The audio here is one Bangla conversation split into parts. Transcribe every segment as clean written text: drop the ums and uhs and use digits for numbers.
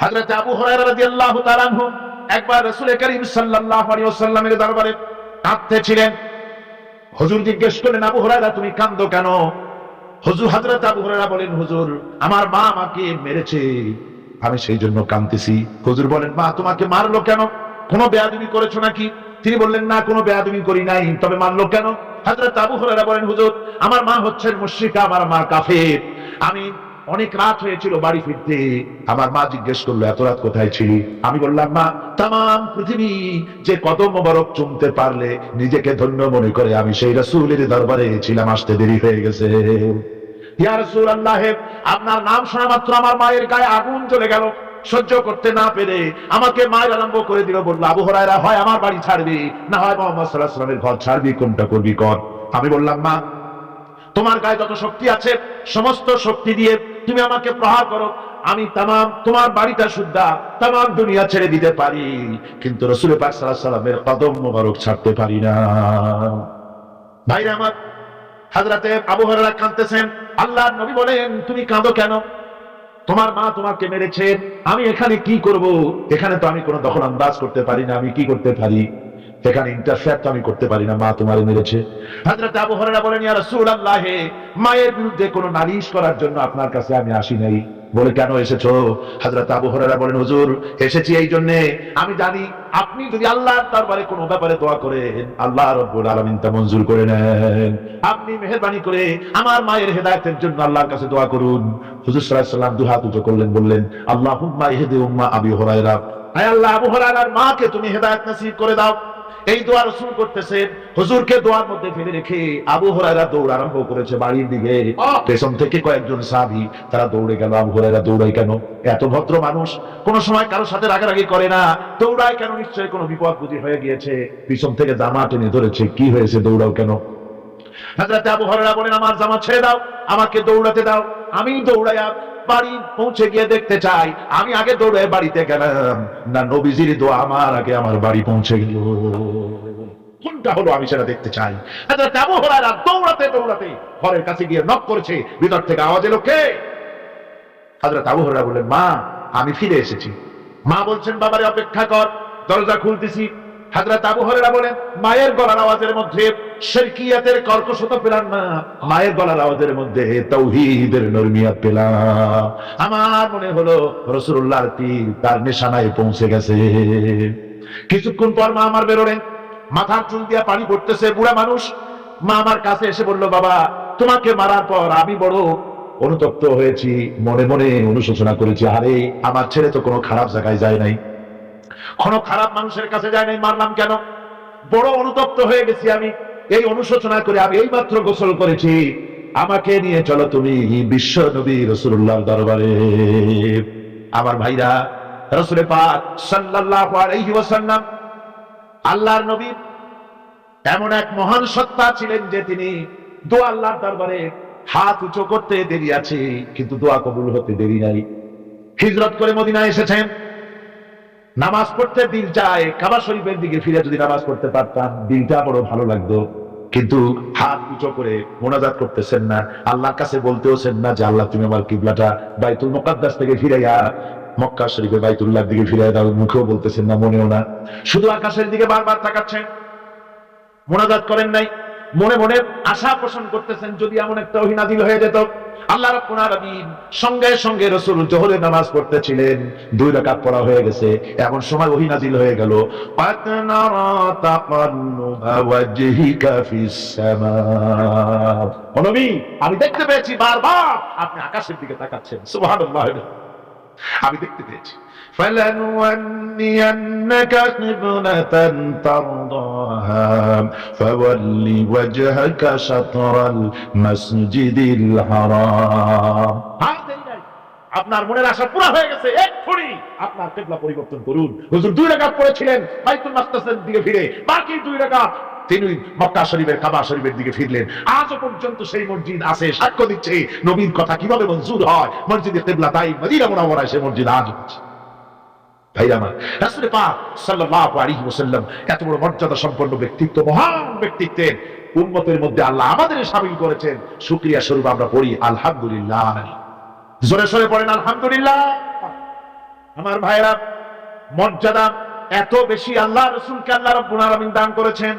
হযরত আবু হুরায়রা রাদিয়াল্লাহু তাআলা আনহু একবার রাসূল করিম সাল্লাল্লাহু আলাইহি ওয়াসাল্লামের দরবারে কাঁদতেছিলেন। হুজুর জিজ্ঞেস করলেন, আবু হুরায়রা তুমি কাঁদো কেন? হযরত আবু হুরায়রা বলেন, হুজুর আমার মা আমাকে মেরেছে, আমি সেই জন্য কাঁদতেছি। হুজুর বলেন, মা তোমাকে মারলো কেন? কোনো বেয়াদবি করেছো নাকি? তিনি বললেন, না কোনো বেয়াদবি করি নাই, তবে মারলো কেন? হযরত আবু হুরায়রা বলেন, হুজুর আমার মা হচ্ছেন মুশরিকা, আমার মা কাফের। আমি অনেক রাত হয়েছিল বাড়ি ফিরতে, আমার মা জিজ্ঞেস করলো এত রাত কোথায় ছিলি? আমি বললাম, মা তাম পৃথিবী যে কদম মোবারক চুমতে পারলে নিজেকে ধন্য মনে করে, আমি সেই রাসূলের দরবারে ছিলাম, আসতে দেরি হয়ে গেছে। ইয়া রাসূলুল্লাহ, আপনার নাম শোনা মাত্র আমার মায়ের গায়ে আগুন জ্বলে গেল। সহ্য করতে না পেরে আমাকে মায়ের আরম্ভ করে দিল। বলল, আবু হুরায়রা হয় আমার বাড়ি ছাড়বি, না হয় মুহাম্মদ সাল্লাল্লাহু আলাইহি ওয়াসাল্লামের ঘর ছাড়বি, কোনটা করবি কর। আমি বললাম, মা তোমার গায়ে যত শক্তি আছে সমস্ত শক্তি দিয়ে তুমি আমাকে প্রহার করো, আমি তামাম তোমার বাড়িটা সুদ্ধা তামাম দুনিয়া ছেড়ে দিতে পারি, কিন্তু রাসূল পাক সাল্লাল্লাহু আলাইহি ওয়াসাল্লামের কদম মোবারক ছাড়তে পারি না। ভাইরা আমার, হযরতে আবু হুরায়রা কাঁদতেছেন। আল্লাহর নবী বলেন, তুমি কাঁদো কেন? তোমার মা তোমাকে মেরেছে, আমি এখানে কি করব? এখানে তো আমি কোনো দখল আন্দাজ করতে পারি না, আমি কি করতে পারি? এখানে ইন্টারফেয়ার তো আমি করতে পারি না, মা তোমারে মেরেছে। হযরত আবু হুরায়রা বলেন, ইয়া রাসূলুল্লাহ, মায়ের বিরুদ্ধে কোনো নালিশ করার জন্য আপনার কাছে আমি আসি নাই। বলে, কেন এসেছো? হযরত আবু হুরায়রা বলেন, হুজুর এসেছি এই জন্য, আমি জানি আপনি যদি আল্লাহর দরবারে কোনো ব্যাপারে দোয়া করেন, আল্লাহ রাব্বুল আলামিন তা মঞ্জুর করে নেন। আপনি মেহেরবানি করে আমার মায়ের হেদায়েতের জন্য আল্লাহর কাছে দোয়া করুন। হুজুর সাল্লাল্লাহু আলাইহি ওয়াসাল্লাম দুই হাত উঁচু করলেন, বললেন, আল্লাহুম্মা ইহদি উম্মা আবি হুরায়রা, হে আল্লাহ আবু হুরায়রার মাকে তুমি হেদায়েত নসিব করে দাও। এই দোয়া রাসূল করতেছেন। হুজুরকে দোয়ার মধ্যে ফেলে রেখে আবু হুরায়রা দৌড় আরম্ভ করেছে বাড়ির দিকে। পেছন থেকে কয়েকজন সাহাবী তারা দৌড়ে গেল। আবু হুরায়রা দৌড়ায় কেন? এত ভদ্র মানুষ, কোন সময় কারোর সাথে রাগারাগি করে না, দৌড়ায় কেন? নিশ্চয়ই কোনো বিপদ বুদ্ধি হয়ে গিয়েছে, পিছন থেকে জামা টেনে ধরেছে। কি হয়েছে, দৌড়াও কেন? হযরত আবু হুরায়রা বলেন, আমার জামা ছেড়ে দাও, আমাকে দৌড়াতে দাও, আমি দৌড়াইয়া বাড়ি পৌঁছে গিয়ে দেখতে চাই আমি আগে দৌড়ে বাড়িতে গেলাম না নবীজির দোয়া আমার আগে আমার বাড়ি পৌঁছে গেল। কোনটা হলো আমি সেটা দেখতে চাই। হযরত আবু হুরায়রা দৌড়াতে দৌড়াতে ঘরের কাছে গিয়ে নক করেছে। ভিতর থেকে আওয়াজ এলো, কে? হযরত আবু হুরায়রা বললেন, মা আমি ফিরে এসেছি। মা বলছেন, বাবারে অপেক্ষা কর, দরজা খুলতেছি। হযরত আবু হুরায়রা বলেন, মায়ের গলার আওয়াজের মধ্যে শিরকিয়াতের কর্কশতা পেলাম না, মায়ের গলার আওয়াজের মধ্যে তাওহীদের নরমিয়াত পেলাম। আমার মনে হলো রাসূলুল্লাহর তীর তার নিশানায় পৌঁছে গেছে। কিছুক্ষণ পর মা আমার বেরোলেন, মাথার চুল দিয়া পানি পড়তেছে, বুড়া মানুষ। মা আমার কাছে এসে বলল, বাবা তোমাকে মারার পর আমি বড় অনুতপ্ত হয়েছি, মনে মনে অনুশোচনা করেছি, আরে আমার ছেলে তো কোনো খারাপ জায়গায় যায় নাই, কোনো খারাপ মানুষের কাছে যায় নাই, মারলাম কেন? বড় অনুতপ্ত হয়ে গেছি আমি। এই অনুশোচনা করে আমি এই মাত্র গোসল করেছি, আমাকে নিয়ে চলো তুমি বিশ্ব নবী রাসূলুল্লাহর দরবারে। আমার ভাইরা, রাসূল পাক সাল্লাল্লাহু আলাইহি ওয়াসাল্লাম আল্লাহর নবী এমন এক মহান সত্তা ছিলেন যে তিনি দোয়া আল্লাহর দরবারে হাত উঁচু করতে দেরি আছে, কিন্তু দোয়া কবুল হতে দেরি নাই। হিজরত করে মদিনায় এসেছেন, নামাজ পড়তে দিল চায়, কাবা শরীফের দিকে ফিরে যদি নামাজ পড়তে পারতাম দিলটা বড় ভালো লাগতো, কিন্তু হাত উঁচু করে মোনাজাত করতেছেন না, আল্লাহর কাছে বলতেওছেন না যে আল্লাহ তুমি আমার কিবলাটা বাইতুল মুকাদ্দাস থেকে ফিরাইয়া মক্কা শরীফে বাইতুল্লাহর দিকে ফিরাইয়া দাও। মুখেও বলতেছেন না, মনেও না, শুধু আকাশের দিকে বারবার তাকাচ্ছেন, মোনাজাত করেন নাই। মনে মনে আশা পোষণ করতেছেন যদি এমন একটা ওহী নাযিল হয়ে যেত। আল্লাহ রাব্বুল আলামিন সঙ্গে সঙ্গে রাসূল যোহরের নামাজ পড়তেছিলেন, 2 রাকাত পড়া হয়ে গেছে, এমন সময় ওহী নাযিল হয়ে গেল, আতনারা তাকান্নুবা ওয়াজহিকা ফিস সামা। ও নবী, আমি দেখতে পেয়েছি বারবার আপনি আকাশের দিকে তাকাচ্ছেন। সুবহানাল্লাহ, আমি দেখতে পেয়েছি। فَلَنُوَلِّيَنَّكَ قِبْلَةً تَرْضَاهَا فَوَلِّ وَجْهَكَ شَطْرَ الْمَسْجِدِ الْحَرَامِ। আপনার মনের আশা পুরা হয়ে গেছে, এক্ষুনি আপনার কিবলা পরিবর্তন করুন। হুজুর 2 রাকাত পড়েছিলেন বাইতুল মাকদাসের দিকে ফিরে, বাকি 2 রাকাত তিনি মক্কা শরীফের কাবা শরীফের দিকে ফিরলেন। আজও পর্যন্ত সেই মসজিদ আছে, সাক্ষ্য দিচ্ছে নবীর কথা কিভাবে মঞ্জুর হয়। মসজিদে কিবলা তাই মদিনা মুনাওয়ারায় সেই মসজিদ আজ আছে। ভাইরা আমার, রাসূল পাক সাল্লাল্লাহু আলাইহি ওয়াসাল্লাম এত বড় মর্যাদা সম্পন্ন ব্যক্তিত্ব, মহান ব্যক্তিত্বের উম্মতের মধ্যে আল্লাহ আমাদের শামিল করেছেন। শুকরিয়া স্বরূপ আমরা পড়ি আলহামদুলিল্লাহ। জোরে সোরে পড়েন আলহামদুলিল্লাহ। আমার ভাইরা, মর্যাদা এত বেশি আল্লাহ রাসূলকে আল্লাহ রাব্বুল আলামিন দান করেছেন।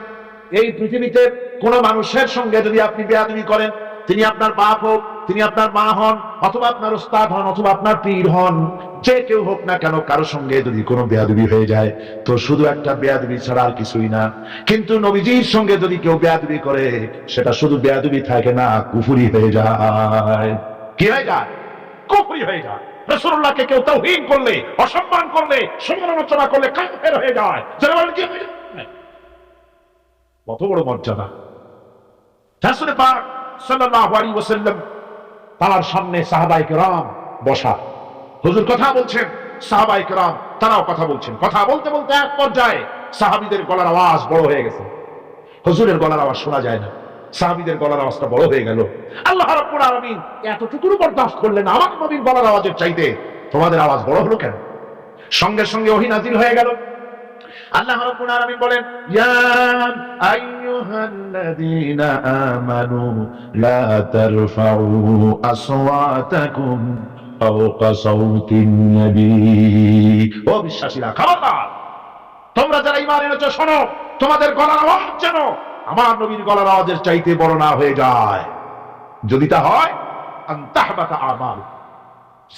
এই পৃথিবীতে কোন মানুষের সঙ্গে যদি আপনি বেয়াদবি করেন, তিনি আপনার বাপ হোক, তিনি আপনার মা হন, অথবা আপনার উস্তাদ হন, অথবা আপনার পীর হন, যে কেউ হোক না কেন, কারোর সঙ্গে যদি কোনো বেয়াদবি হয়ে যায় তো শুধু একটা বেয়াদবি ছাড়া আর কিছুই না। কিন্তু নবীজির সঙ্গে যদি কেউ বেয়াদবি করে, সেটা শুধু বেয়াদবি থাকে না, কুফরি হয়ে যায়। কি হয়ে যায়? কুফরি হয়ে যায়। রাসূলুল্লাহকে কেউ তাওহীন করলে, অসম্মান করলে, সমালোচনা করলে কাফের হয়ে যায়। যারা বলেন কি হয়ে যায়? কত বড় মর্যাদা! রাসূল পাক সাল্লাল্লাহু আলাইহি ওয়াসাল্লাম, তার সামনে সাহাবায়ে কেরাম বসা, হুজুর কথা বলছেন, সাহাবায়ে কেরাম তারাও কথা বলছেন। কথা বলতে বলতে এক পর্যায়ে সাহাবীদের গলার আওয়াজ বড় হয়ে গেছে। হুজুরের গলার আওয়াজ শোনা যায় না, সাহাবীদের গলার আওয়াজটা বড় হয়ে গেল। আল্লাহ রাব্বুল আলামিন এতটুকু বরদাস্ত করলেন, আমার নবীর গলার আওয়াজের চাইতে তোমাদের আওয়াজ বড় হলো কেন? সঙ্গে সঙ্গে ওহী নাযিল হয়ে গেল। আল্লাহ রাব্বুল আলামিন বলেন, ইয়া আইয়ুহাল্লাযীনা আমানু লা তারফাউ আসওয়াতাকুম ফাওকা সাওতিন নবী। ও বিশ্বাসীরা, খবরদার, তোমরা যারা ঈমান এনেছো শোনো, তোমাদের গলার আওয়াজ যেন আমার নবীর গলার আওয়াজের চাইতে বড় না হয়ে যায়। যদি তা হয়, আন তাহবাতা আমাল,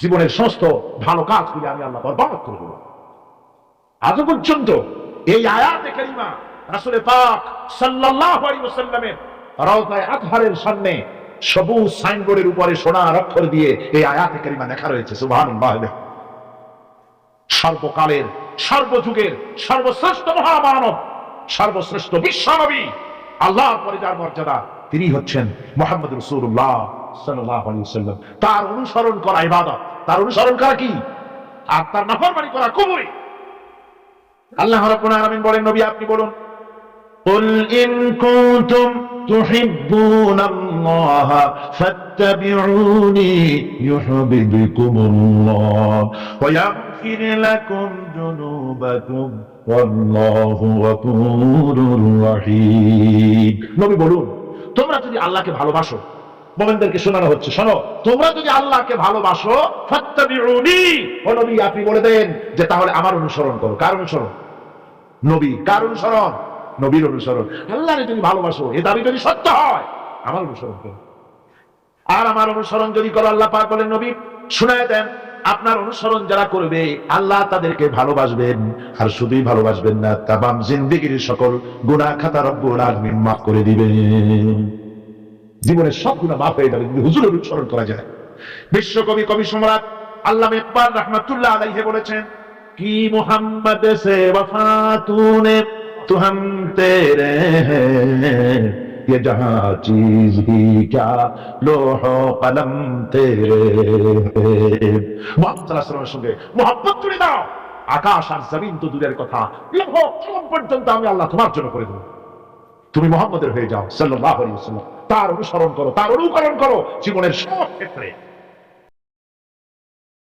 জীবনের সমস্ত ভালো কাজগুলি আমি আল্লাহ বরবাদ করে দেব। আজ পর্যন্ত এই আয়াতে কারিমা রাসূল পাক সাল্লাল্লাহু আলাইহি ওয়াসাল্লামের রাউদায়ে আতহারের সামনে সবুজ সাইনবোর্ডের উপরে সোনার অক্ষর দিয়ে এই আয়াতে কারিমা লেখা রয়েছে, সুবহানাল্লাহ। সর্বকালের, সর্বযুগের সর্বশ্রেষ্ঠ মহামানব, সর্বশ্রেষ্ঠ বিশ্বনবী, আল্লাহর পরে যার মর্যাদা, তিনি হচ্ছেন মুহাম্মদ রাসূলুল্লাহ সাল্লাল্লাহু আলাইহি ওয়াসাল্লাম। তার অনুসরণ করা ইবাদত, তার অনুসরণ করা কি? আর তার নাফরমানি করা কুফরি। আল্লাহ রাব্বুল আলামিন বলেন, নবী আপনি বলুন, কুল ইন কুনতুম তুহিব্বুনাল্লাহ ফাত্তাবিউনি ইউহিব্বুকুমুল্লাহ ওয়া ইয়াগফির লাকুম যুনুবাকুম ওয়াল্লাহু গফুরুর রহিম। নবী বলুন, তোমরা যদি আল্লাহকে ভালোবাসো, মুমিনদেরকে শোনানো হচ্ছে, শোনো, তোমরা যদি আল্লাহকে ভালোবাসো, ফাত্তাবিউনি, ও নবী আপনি বলে দেন যে তাহলে আমার অনুসরণ করো। কার অনুসরণ? নবী। কার অনুসরণ? নবীর অনুসরণ। আল্লাহকে যদি ভালোবাসো, এ দাবি যদি সত্য হয়, আমার অনুসরণ করো। আর আমার অনুসরণ যদি করো, আল্লাহ পাক বলেন, নবী শুনায় দেন, আপনার অনুসরণ যারা করবে আল্লাহ তাদেরকে ভালোবাসবেন। আর শুধুই ভালোবাসবেন না, তামাম জিন্দেগীর সকল গুনাহ খাতা রব্বুল আলামিন মাফ করে দিবেন। জীবনের সব গুনাহ মাফ হয়ে যাবে যদি হুজুরের অনুসরণ করা যায়। বিশ্বকবি, কবি সম্রাট আল্লামা ইকবাল রাহমাতুল্লাহ আলাইহি বলেছেন, কি মুহাম্মদ সে वफा तूने तो हम तेरे हैं, ये जहां चीज ही क्या लोहो कलम तेरे हैं। মুহাম্মদ সাল্লাল্লাহু আলাইহি ওয়াসাল্লামের সঙ্গে মুহাব্বত করে দাও, আকাশ আর জমিন তো দূরের কথা, লৌহ কলম পর্যন্ত আমি আল্লাহ তোমার জন্য করে দেব। তুমি মুহাম্মদের হয়ে যাও সাল্লাল্লাহু আলাইহি ওয়াসাল্লাম, তার অনুসরণ করো, তার অনুকরণ করো জীবনের সব ক্ষেত্রে।